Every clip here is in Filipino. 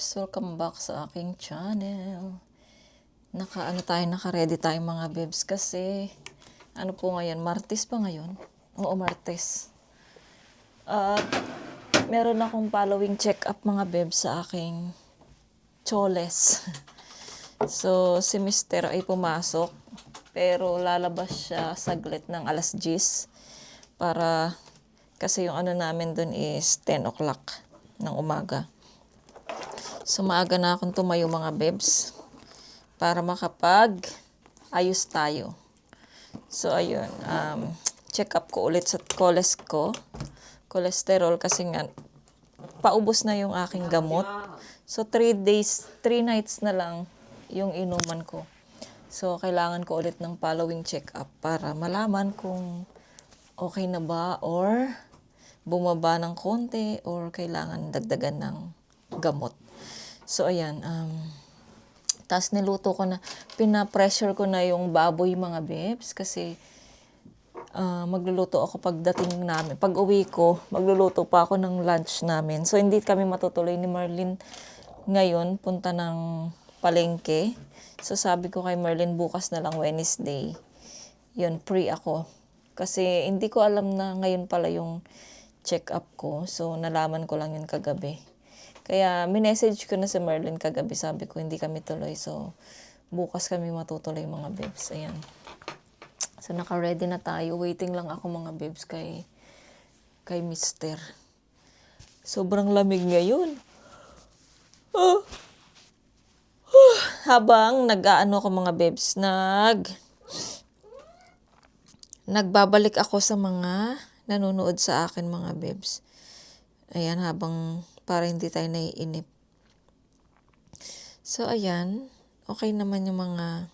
bebs, welcome back sa aking channel. Naka-ready tayo mga bebs kasi ano po ngayon, Martes pa ngayon? Oo, Martes. At meron akong following check-up mga bebs sa aking choles. So, si Mister ay pumasok pero lalabas siya saglit ng alas 10 para kasi yung ano namin dun is 10 o'clock ng umaga. So, maaga na akong tumayo mga bebs para makapag-ayos tayo. So, ayun. Check up ko ulit sa cholesterol kasi nga paubos na yung aking gamot. So, 3 nights na lang yung inuman ko. So, kailangan ko ulit ng following check-up para malaman kung okay na ba or bumaba ng konti or kailangan dagdagan ng gamot. So, ayan. Tapos niluto ko na, pina-pressure ko na yung baboy mga bebs kasi magluluto ako pagdating namin. Pag uwi ko, magluluto pa ako ng lunch namin. So, hindi kami matutuloy ni Marlene ngayon, punta ng palengke. So, sabi ko kay Marlene, bukas na lang Wednesday. Yun, free ako. Kasi hindi ko alam na ngayon pala yung check-up ko. So, nalaman ko lang yun kagabi. Kaya, minessage ko na si Marlene kagabi. Sabi ko, hindi kami tuloy. So, bukas kami matutuloy mga bebs. Ayan. So, naka-ready na tayo. Waiting lang ako mga bebs kay Mister. Sobrang lamig ngayon. Habang nag-aano ako mga bebs, nagbabalik ako sa mga nanonood sa akin mga bebs. Ayan, habang para hindi tayo naiinip. So, ayan. Okay naman yung mga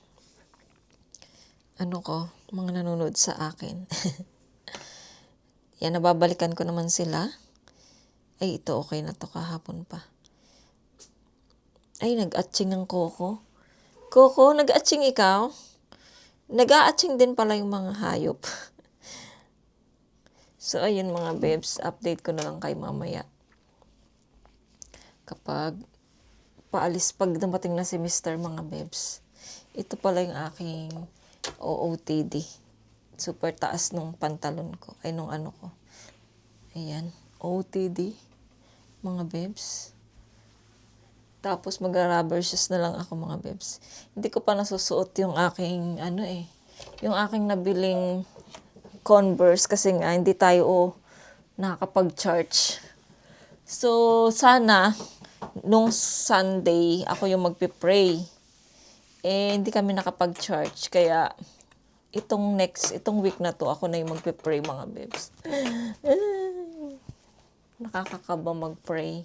mga nanonood sa akin. Yan, nababalikan ko naman sila. Ay, ito okay na to kahapon pa. Ay, nag-atching ang Coco. Coco, nag-atching ikaw? Nag-a-atching din pala yung mga hayop. So, ayun mga bebs, update ko na lang kay mamaya. Kapag pag dumating na si Mr. mga bebs. Ito pala yung aking OOTD. Super taas nung pantalon ko. Ay, nung ano ko. Ayan, OOTD. Mga bebs. Tapos mag-rubber shoes na lang ako mga bebs. Hindi ko pa nasusuot yung aking yung aking nabiling Converse kasi nga hindi tayo nakakapag-charge. So sana nung Sunday ako yung magpi-pray. Hindi kami nakapag-charge kaya itong week na to ako na yung magpi-pray mga bebs. Nakakakaba mag-pray.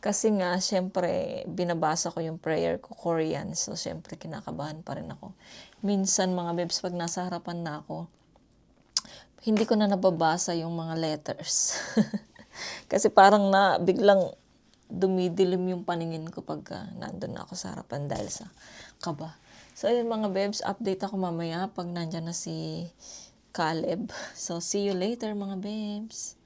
Kasi nga, syempre, binabasa ko yung prayer ko, Korean. So, syempre, kinakabahan pa rin ako. Minsan, mga bebs, pag nasa harapan na ako, hindi ko na nababasa yung mga letters. Kasi parang biglang dumidilim yung paningin ko pag nandun na ako sa harapan dahil sa kaba. So, ayun mga bebs, update ako mamaya pag nandyan na si Caleb. So, see you later mga bebs.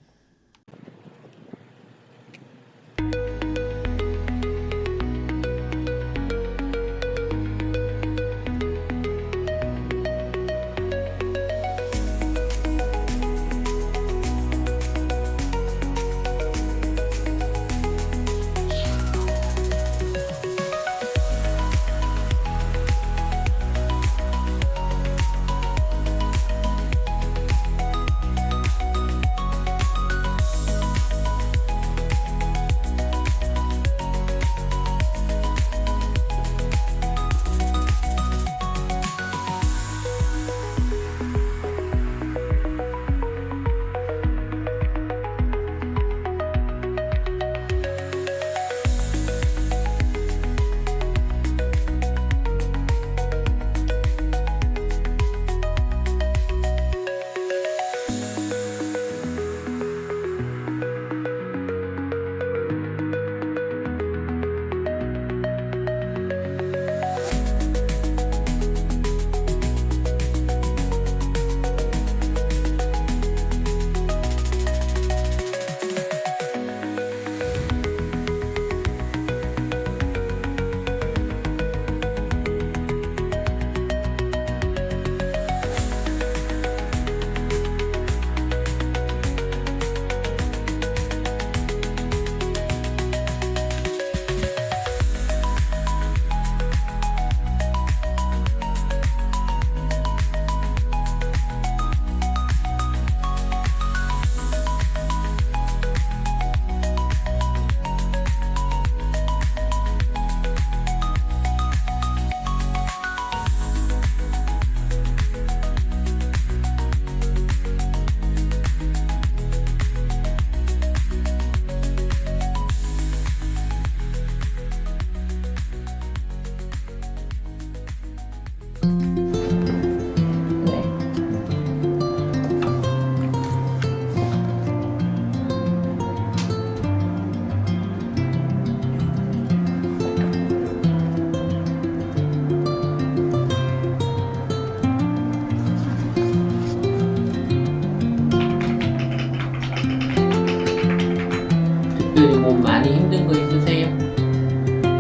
뭐 많이 힘든 거 있으세요?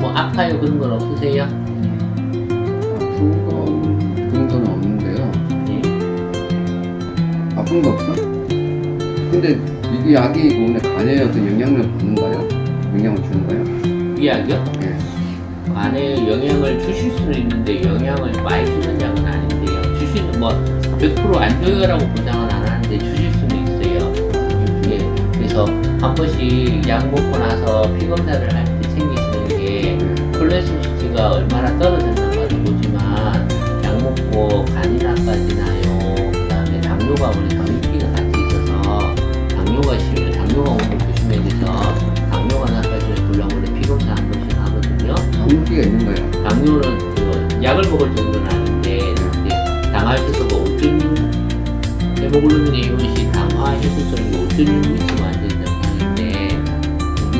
뭐 아파요 그런 건 없으세요? 아픈 거 그런 건 없는데요. 예? 아픈 거 없어? 근데 이게 약이 오늘 간에 어떤 영향을 받는가요? 영향을 주는가요? 이 약이요? 예. 간에 영향을 주실 수는 있는데 영향을 많이 주는 약은 아닌데요. 주시는 뭐 100%안 줘요라고 보장은 안 하는데 주실 수는 있어요. 예. 그래서 한 번씩 약 먹고 나서 피 검사를 할 때 챙기시는 게 콜레스테롤 수치가 얼마나 떨어졌는가도 보지만 약 먹고 간이 나빠지나요? 그다음에 당뇨가 원래 당뇨기가 같이 있어서 당뇨가 오늘 조심해야 돼서 당뇨가 나빠지면 물론 원래 피 검사 한 번씩 하거든요. 당뇨기가 있는 거예요. 당뇨는 그 약을 먹을 정도는 아닌데 이제 당하셔서 5.6 헤모글로빈 A1C 당화 해소성이 5.6 있으면 완전 정상인데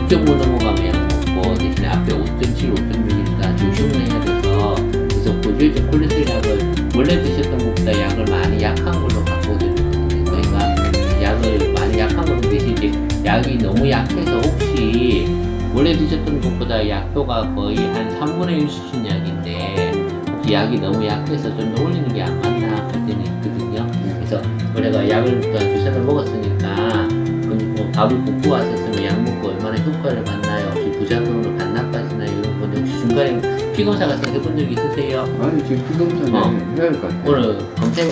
6.5 넘어가면 약 먹고 대신에 앞에 5.7, 5.6이니까 조심을 해야 돼서 그래서 고지혈증 콜레스테롤 약을 원래 드셨던 것보다 약을 많이 약한 걸로 바꿔드리거든요. 저희가 약을 많이 약한 걸로 대신 이제 약이 너무 약해서 혹시 원래 드셨던 것보다 약효가 거의 한 3분의 1 수준 약인데 혹시 약이 너무 약해서 좀 더 올리는 게 안 맞나 할 때는 있거든요. 그래서 우리가 약을 두세 번 먹었으니까 뭐 밥을 굶고 왔었으면 약 먹고 얼마나 효과를 받나요? 혹시 부작용으로 간 나빠지나요? 이런 건데 혹시 중간에 피 검사 같은 거 해본 적 있으세요? 아니 지금 피검사는 해야 할 것 같아요. 오늘 검사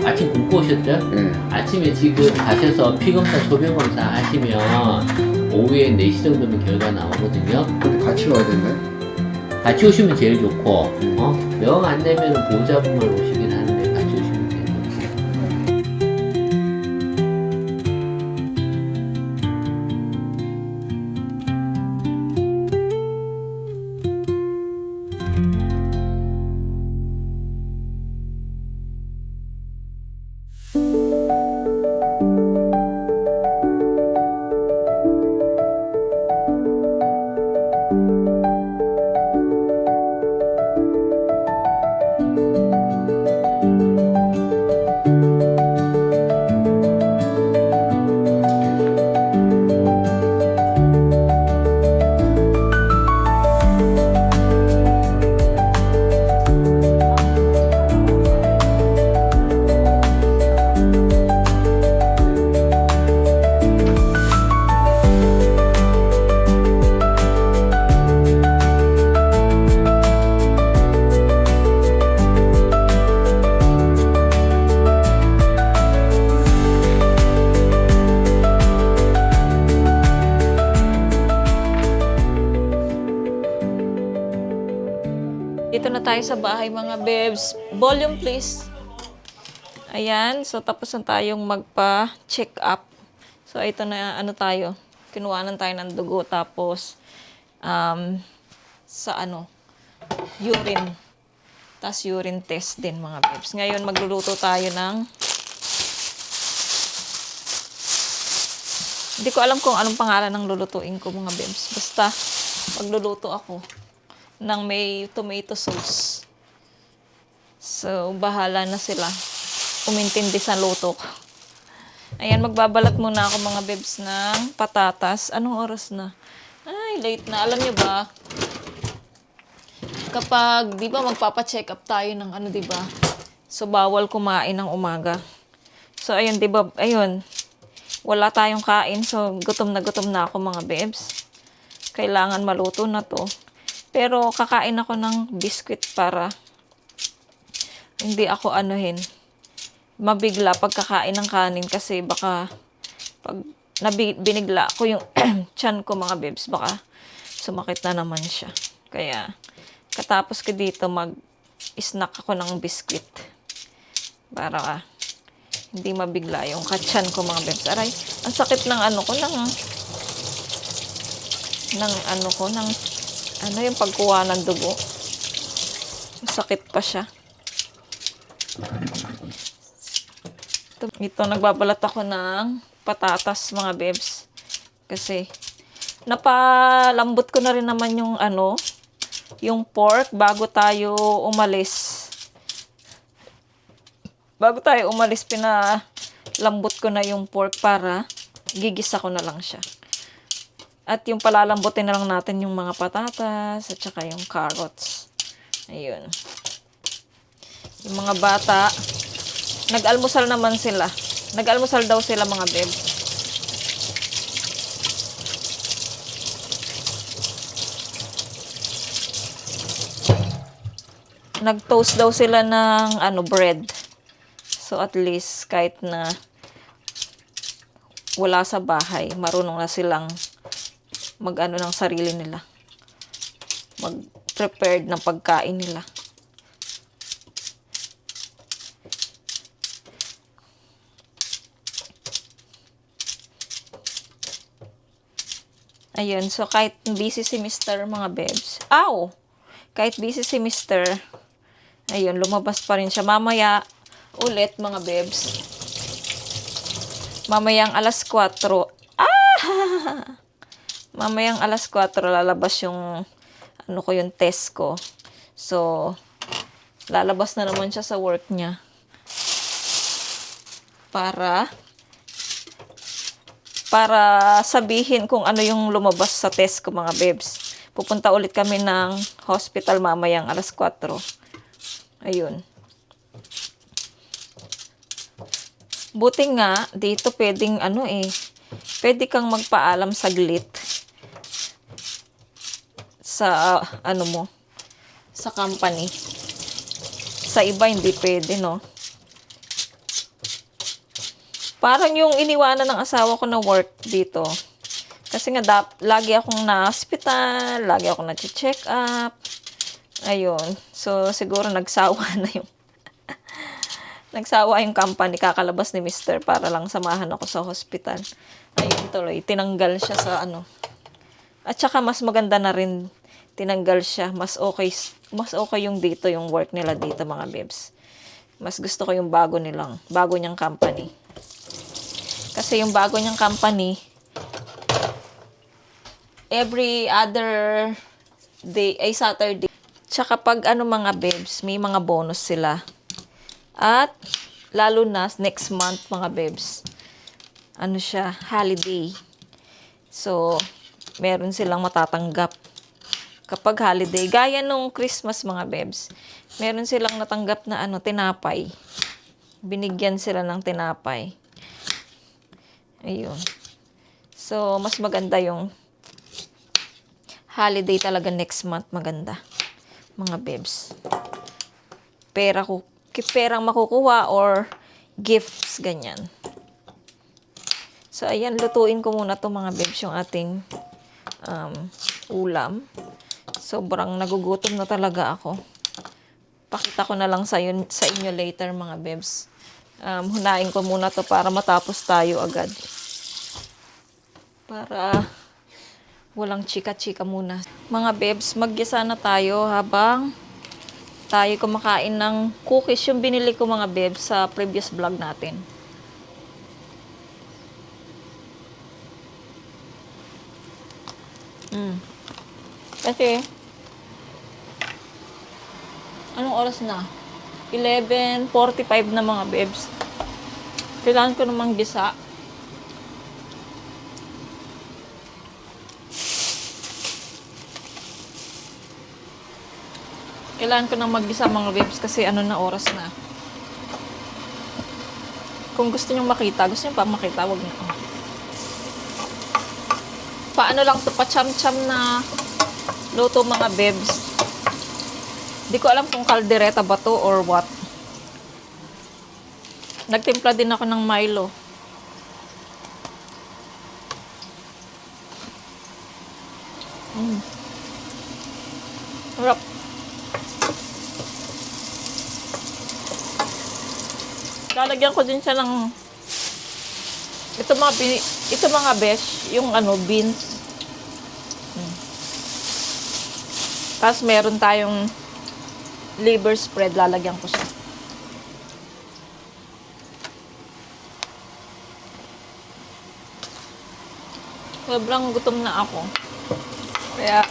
아침 굶고 오셨죠? 예. 아침에 지금 가셔서 피검사 소변 검사 하시면 오후에 4시 정도면 결과 나오거든요. 근데 같이 와야 되나요? 같이 오시면 제일 좋고 명 안 되면 보호자분만 오시긴 하는데 같이 오시면 제일 좋고. Dito na tayo sa bahay mga bebs. Volume please. Ayan, so tapos na tayong magpa-check up. So ito na ano tayo, kinuhanan tayo ng dugo tapos sa urine. Tapos urine test din mga bebs. Ngayon magluluto tayo ng hindi ko alam kung anong pangalan ng lulutuin ko mga bebs. Basta magluluto ako ng may tomato sauce. So, bahala na sila. Umintindi sa luto ko. Ayan, magbabalat muna ako mga bebs ng patatas. Anong oras na? Ay, late na. Alam nyo ba? Kapag, di ba, magpapacheck up tayo ng di ba? So, bawal kumain ng umaga. So, ayun, di ba, ayun. Wala tayong kain. So, gutom na ako mga bebs. Kailangan maluto na to. Pero kakain ako ng biscuit para hindi ako mabigla pag kakain ng kanin kasi baka pag binigla ko yung tiyan ko mga bebs, baka sumakit na naman siya. Kaya katapos ko dito mag-snack ako ng biscuit para hindi mabigla yung tiyan ko mga bebs. Aray, ang sakit ng yung pagkuha ng dugo. Sakit pa siya. Ito, nagbabalat ako ng patatas mga bebs. Kasi, napalambot ko na rin naman yung pork bago tayo umalis. Pinalambot ko na yung pork para gigisa ko na lang siya. At yung palalambutin na lang natin yung mga patatas at saka yung carrots. Ayun. Yung mga bata, nag-almusal naman sila. Nag-almusal daw sila mga beb. Nag-toast daw sila ng bread. So at least kahit na wala sa bahay, marunong na silang mag-ano ng sarili nila. Mag-prepared ng pagkain nila. Ayun, so kahit busy si Mr. mga bebs. Kahit busy si Mr. Ayun, lumabas pa rin siya. Mamaya ulit mga bebs. Mamayang alas 4. Mamayang alas 4 lalabas yung yung test ko. So, lalabas na naman siya sa work niya. Para sabihin kung ano yung lumabas sa test ko mga bebs. Pupunta ulit kami ng hospital mamayang alas 4. Ayun. Buti nga, dito pwedeng pwede kang magpaalam saglit sa sa company. Sa iba hindi pwede, no? Parang yung iniwanan ng asawa ko na work dito. Kasi nga lagi akong na-hospital, lagi akong na-check up. Ayun. So siguro nagsawa na yung nagsawa yung company, kakalabas ni Mr. para lang samahan ako sa hospital. Ayun tuloy, tinanggal siya sa At saka mas maganda na rin tinanggal siya. Mas okay yung dito, yung work nila dito mga bebs. Mas gusto ko yung bago niyang company. Kasi yung bago niyang company, every other day, ay Saturday. Tsaka pag mga bebs, may mga bonus sila. At lalo na next month mga bebs, holiday. So, meron silang matatanggap kapag holiday. Gaya nung Christmas mga bebs, meron silang natanggap na tinapay. Binigyan sila ng tinapay. Ayun. So, mas maganda yung holiday talaga next month. Maganda. Mga bebs. Perang makukuha or gifts, ganyan. So, ayan. Lutuin ko muna to mga bebs yung ating ulam. Sobrang nagugutom na talaga ako. Pakita ko na lang sa inyo later mga bebs. Hunain ko muna to para matapos tayo agad. Para walang chika-chika muna. Mga bebs, maggisa na tayo habang tayo kumakain ng cookies. Yung binili ko mga bebs sa previous vlog natin. Kasi, anong oras na? 11:45 na mga bebs. Kailangan ko namang gisa. Kailangan ko nang maggisa mga bebs kasi na oras na. Kung gusto nyo makita, wag nyo. Paano lang to, pa-cham-cham na luto mga bebs. Di ko alam kung kaldereta ba to or what. Nagtimpla din ako ng Milo. Sarap. Lalagyan ko din siya ng ito mga besh, yung beans. Tapos meron tayong liver spread, lalagyan ko siya. Sobrang gutom na ako. Kaya,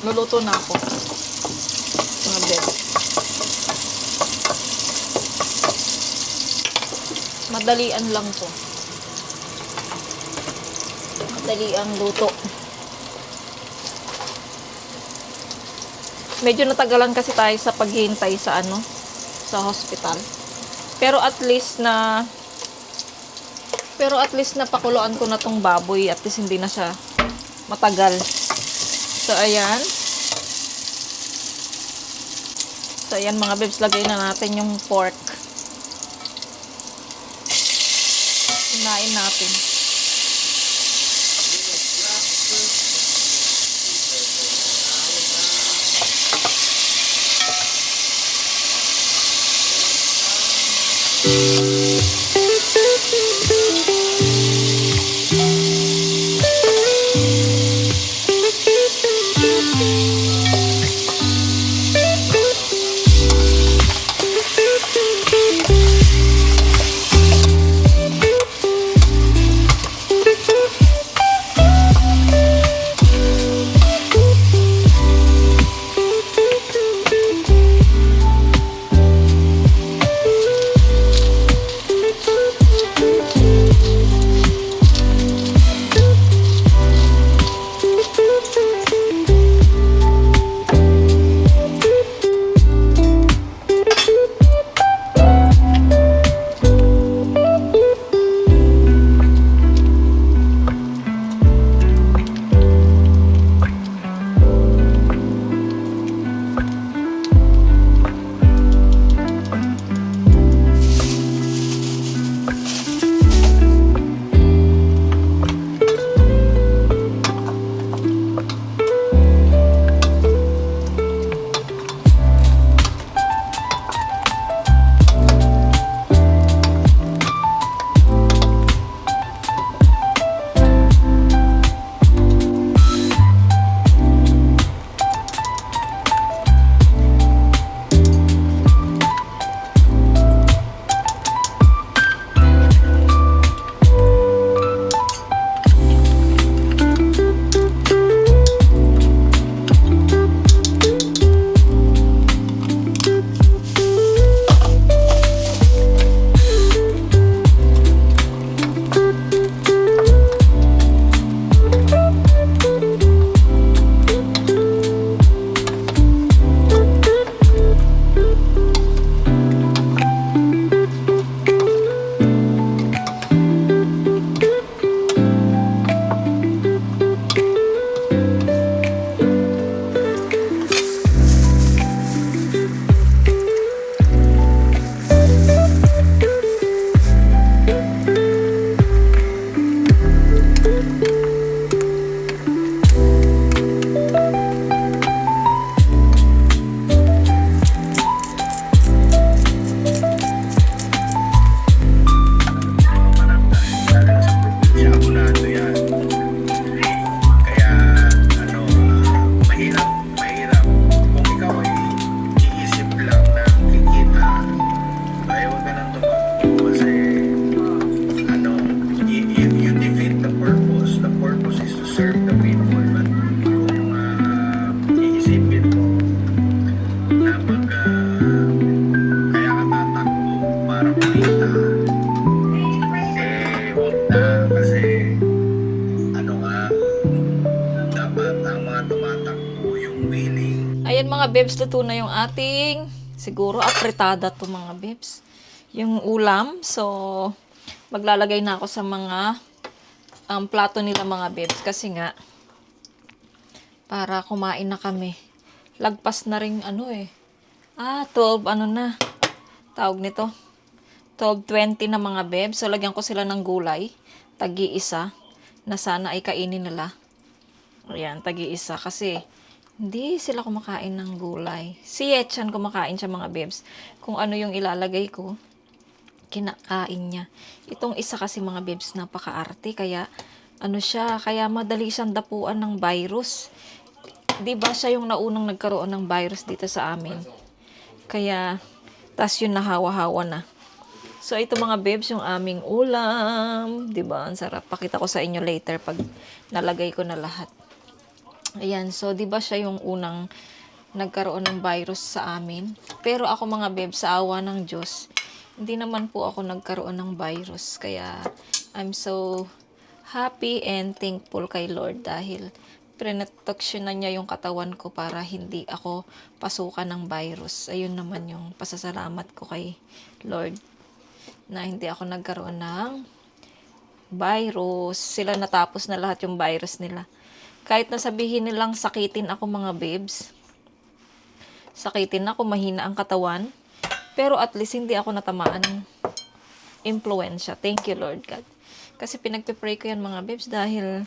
luluto na ako. Mga bed. Madalian lang to. Mga Dali ang luto. Medyo natagalan kasi tayo sa paghihintay sa sa hospital. Pero at least napakuluan ko na tong baboy, at least hindi na siya matagal. So ayan. So ayan mga bebs, lagay na natin yung pork. Hinain natin. Ayan mga bebs, luto na yung ating, siguro apritada to mga bebs. Yung ulam, so maglalagay na ako sa mga plato nila mga bebs. Kasi nga, para kumain na kami. Lagpas na rin 12 na, tawag nito. 12:20 na mga bebs. So lagyan ko sila ng gulay, tagi-isa, na sana ay kainin nila. Ayan, tagi-isa kasi hindi sila kumakain ng gulay. Si Yetchan kumakain siya mga bebs. Kung ano yung ilalagay ko, kinakain niya. Itong isa kasi mga bebs, napaka-arte. Kaya, kaya madali siyang dapuan ng virus. Diba siya yung naunang nagkaroon ng virus dito sa amin. Kaya, tas yun nahawa-hawa na. So, ito mga bebs, yung aming ulam. Diba? Ang sarap. Pakita ko sa inyo later pag nalagay ko na lahat. Ayan, so 'di ba siya yung unang nagkaroon ng virus sa amin? Pero ako mga bebs, sa awa ng Diyos, hindi naman po ako nagkaroon ng virus. Kaya I'm so happy and thankful kay Lord dahil pinroteksyonan niya yung katawan ko para hindi ako pasukan ng virus. Ayun naman yung pasasalamat ko kay Lord na hindi ako nagkaroon ng virus. Sila natapos na lahat yung virus nila. Kahit na sabihin nilang sakitin ako mga babes, sakitin ako, mahina ang katawan, pero at least hindi ako natamaan ng impluensya. Thank you, Lord God. Kasi pinagpipray ko yan mga babes dahil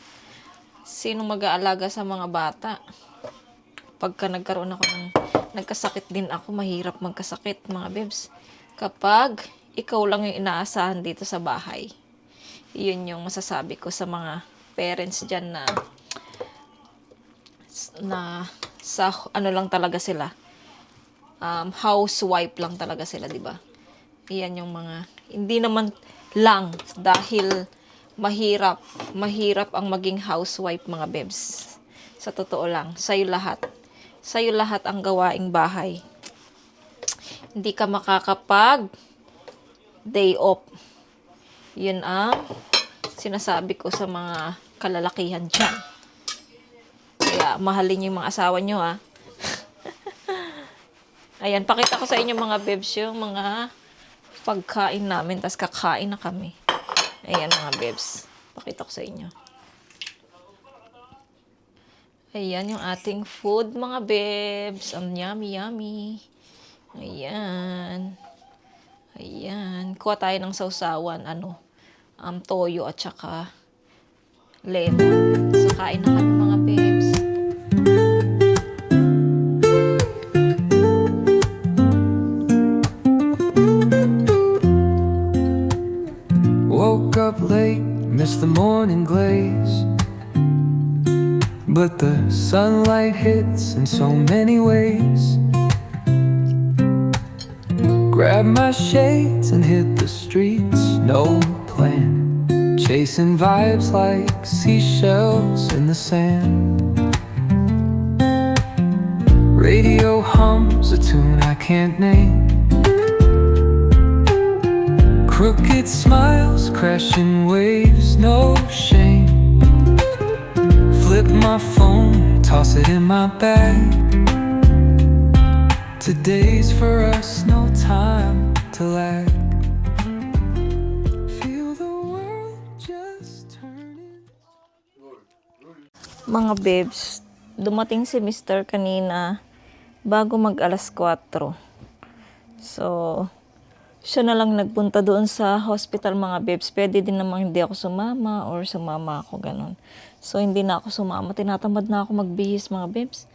sino mag-aalaga sa mga bata? Pagka nagkaroon ako ng nagkasakit din ako, mahirap magkasakit mga babes. Kapag ikaw lang yung inaasahan dito sa bahay. Yun yung masasabi ko sa mga parents dyan na sa ano lang talaga sila. Housewife lang talaga sila, di ba? Iyan yung mga, hindi naman lang dahil mahirap ang maging housewife mga bebs. Sa totoo lang, sa'yo lahat ang gawaing bahay. Hindi ka makakapag day off. Yun ang sinasabi ko sa mga kalalakihan dyan. Kaya mahalin niyo yung mga asawa nyo ha. Ayan, pakita ko sa inyo mga bebs yung mga pagkain namin, tas kakain na kami. Ayan mga bebs, pakita ko sa inyo. Ayan yung ating food mga bebs. Ang yummy yummy. Ayan. Ayan. Kuha tayo ng sausawan, toyo at saka lemon. So, kain na kami mga bebs. Woke up late, missed the morning glaze, but the sunlight hits in so many ways. Grabbed my shades and hit the streets, no plan, chasing vibes like seashells in the sand. Radio hums a tune I can't name. Crooked smiles, crashing waves, no shame. Flip my phone, toss it in my bag. Today's for us, no time to lag. Feel the world just turning. Mga babes, dumating si Mr. kanina bago mag alas 4. So, siya na lang nagpunta doon sa hospital mga babes. Pwede din namang hindi ako sumama or sumama ako, ganun. So, hindi na ako sumama. Tinatamad na ako magbihis mga babes.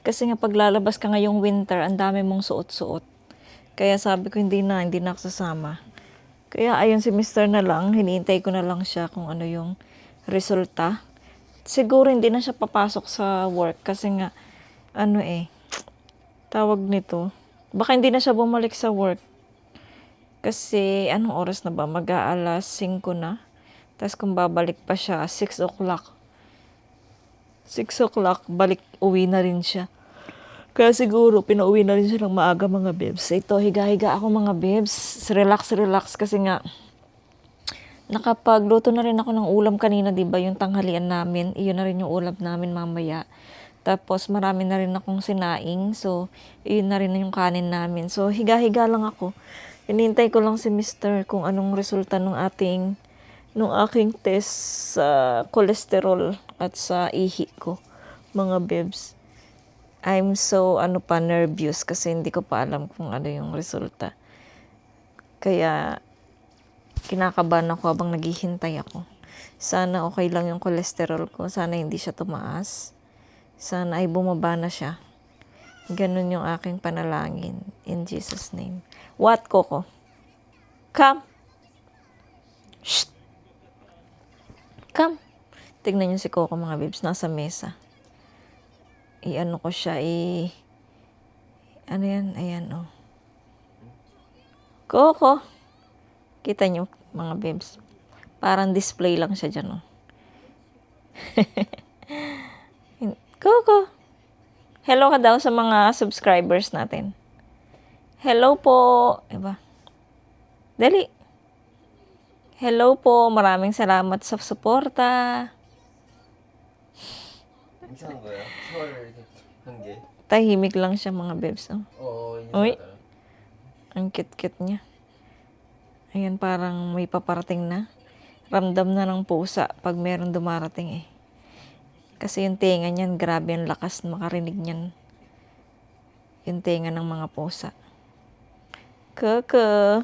Kasi nga paglalabas ka ngayong winter, ang dami mong suot-suot. Kaya sabi ko hindi na ako sasama. Kaya ayun si Mr. na lang, hinihintay ko na lang siya kung ano yung resulta. Siguro hindi na siya papasok sa work kasi nga, tawag nito. Baka hindi na siya bumalik sa work. Kasi anong oras na ba? Mag-aalas 5 na. Tapos kung babalik pa siya, 6 o'clock. 6 o'clock, uwi na rin siya. Kaya siguro, pinauwi na rin siya ng maaga mga bebs. Ito, higa-higa ako mga bebs. Relax kasi nga, nakapagluto na rin ako ng ulam kanina, diba? Yung tanghalian namin, iyon na rin yung ulam namin mamaya. Tapos, marami na rin akong sinaing. So, iyon na rin yung kanin namin. So, higa-higa lang ako. Hinihintay ko lang si Mr. kung anong resulta nung aking test sa cholesterol at sa ihi ko, mga bebs. I'm so nervous kasi hindi ko pa alam kung ano yung resulta. Kaya kinakabahan ako habang naghihintay ako. Sana okay lang yung cholesterol ko, sana hindi siya tumaas. Sana ay bumaba na siya. Ganun yung aking panalangin. In Jesus' name. What, Coco? Come. Shh. Come. Tignan niyo si Coco mga babes. Nasa mesa. Ko siya. Ano yan? Ayan, oh. Coco. Kita niyo mga babes. Parang display lang siya dyan, oh. Coco. Hello ka daw sa mga subscribers natin. Hello po. Diba? Dali. Hello po, maraming salamat sa suporta. 이상한 거예요? 설 이렇게 한 게. Tahimik lang siya mga bebs. Oh. Uy. 이상하다. Ang cute-cute niya. Ayan, parang may paparating na. Ramdam na ng pusa pag meron dumarating eh. Kasi yung tenga niyan, grabe ang lakas makarinig niyan. Yung tenga ng mga pusa. Kaka.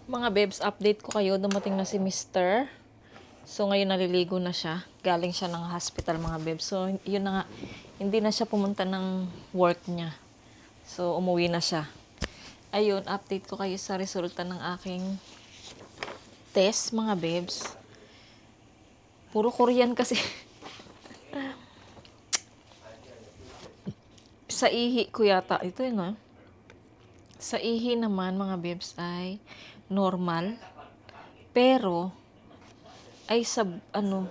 Mga bebs, update ko kayo. Dumating na si Mr. So ngayon naliligo na siya. Galing siya ng hospital mga bebs. So yun na nga, hindi na siya pumunta ng work niya. So umuwi na siya. Ayun, update ko kayo sa resulta ng aking test mga bebs. Puro Korean kasi. Sa ihi ko yata. Ito yun ah. Sa ihi naman mga bebs ay normal. Pero ay anong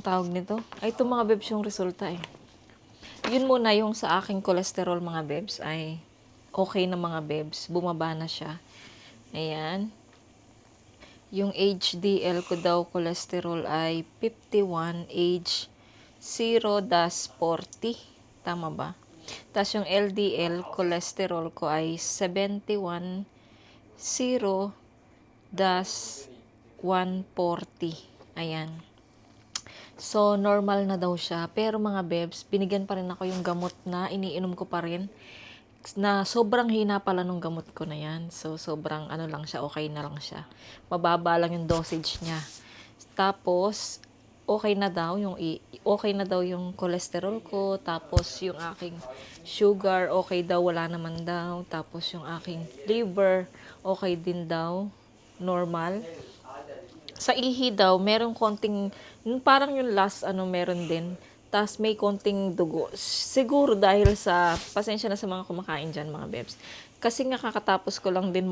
tawag nito? Ay ito mga bebs yung resulta eh. Yun muna yung sa aking cholesterol mga bebs ay okay na mga bebs. Bumaba na siya. Ayan. Yung HDL ko daw cholesterol ay 51, age 0-40. Tama ba? Tapos yung LDL cholesterol ko ay 71, 0-140. Ayan. So, normal na daw siya. Pero mga bebs, binigyan pa rin ako yung gamot na iniinom ko pa rin. Na sobrang hina pala nung gamot ko na yan. So, sobrang lang siya, okay na lang siya. Mababa lang yung dosage niya. Tapos, okay na daw yung cholesterol ko. Tapos, yung aking sugar, okay daw, wala naman daw. Tapos, yung aking liver, okay din daw. Normal. Sa ihi daw, merong konting, parang yung last, meron din. Tapos may konting dugo. Siguro dahil sa, pasensya na sa mga kumakain dyan, mga bebs. Kasi nga kakatapos ko lang din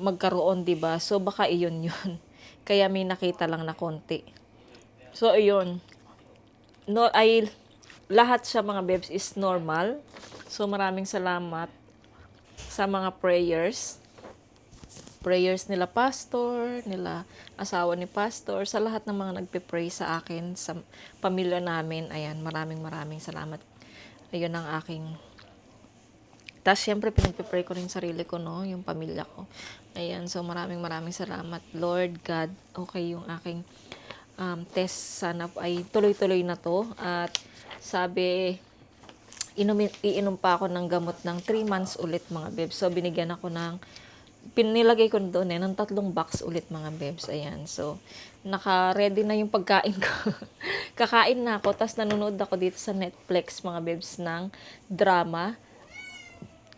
magkaroon, diba? So, baka iyon yun. Kaya may nakita lang na konti. So, ayun. Lahat siya, mga bebs, is normal. So, maraming salamat sa mga prayers nila pastor, nila asawa ni pastor, sa lahat ng mga nagpe-pray sa akin, sa pamilya namin. Ayan, maraming salamat. Ayun ang aking. Tapos, syempre, pinagpe-pray ko rin sarili ko, no? Yung pamilya ko. Ayan, so maraming salamat. Lord God, okay yung aking test. Sana ay tuloy-tuloy na to. At sabi, iinom pa ako ng gamot ng 3 months ulit, mga bebs. So, binigyan ako pinilagay ko doon ng 3 box ulit, mga bebs. Ayan. So, naka-ready na yung pagkain ko. Kakain na ako. Tapos nanonood ako dito sa Netflix, mga bebs, ng drama.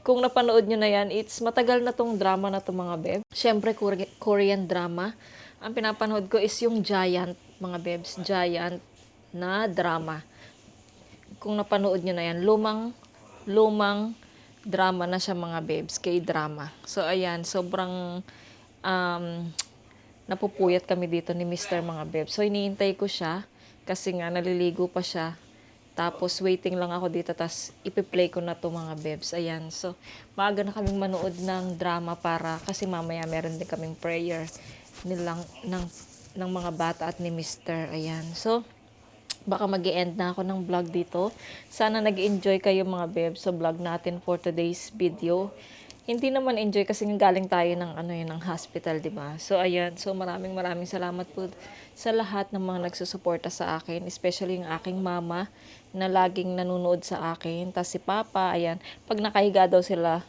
Kung napanood nyo na yan, matagal na tong drama na to, mga bebs. Siyempre, Korean drama. Ang pinapanood ko is yung Giant, mga bebs. Giant na drama. Kung napanood nyo na yan, lumang drama na siya, mga bebs, K-drama. So, ayan, sobrang napupuyat kami dito ni Mr. mga bebs. So, iniintay ko siya kasi nga naliligo pa siya. Tapos, waiting lang ako dito, tapos ipi-play ko na to, mga bebs. Ayan, so, maaga na kaming manood ng drama kasi mamaya meron din kaming prayer ng mga bata at ni Mr. Ayan, so, baka mag-i-end na ako ng vlog dito. Sana nag-enjoy kayo, mga bebs, sa vlog natin for today's video. Hindi naman enjoy kasi galing tayo ng hospital, 'di ba? So ayan, so maraming salamat po sa lahat ng mga nagsusuporta sa akin, especially yung aking mama na laging nanonood sa akin. Tas si Papa, ayan, pag nakahiga daw sila,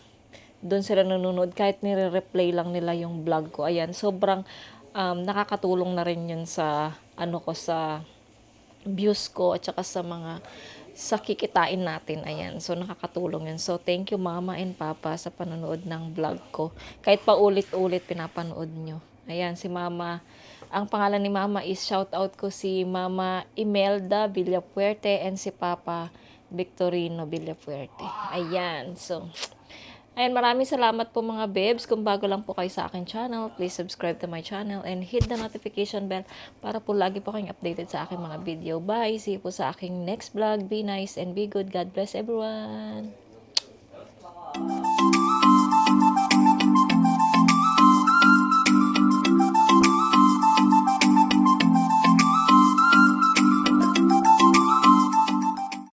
doon sila nanonood kahit nire-replay lang nila yung vlog ko. Ayan, sobrang nakakatulong na rin 'yun sa sa views ko at saka sa kikitain natin. Ayan. So, nakakatulong yun. So, thank you, Mama and Papa, sa panonood ng vlog ko. Kahit pa ulit-ulit pinapanood nyo. Ayan, si Mama. Ang pangalan ni Mama is, shout out ko si Mama Imelda Villapuerte and si Papa Victorino Villapuerte. Ayan. So, ayan, maraming salamat po, mga bebs. Kung bago lang po kayo sa akin channel, please subscribe to my channel and hit the notification bell para po lagi po kayong updated sa aking mga video. Bye! See you po sa aking next vlog. Be nice and be good. God bless everyone!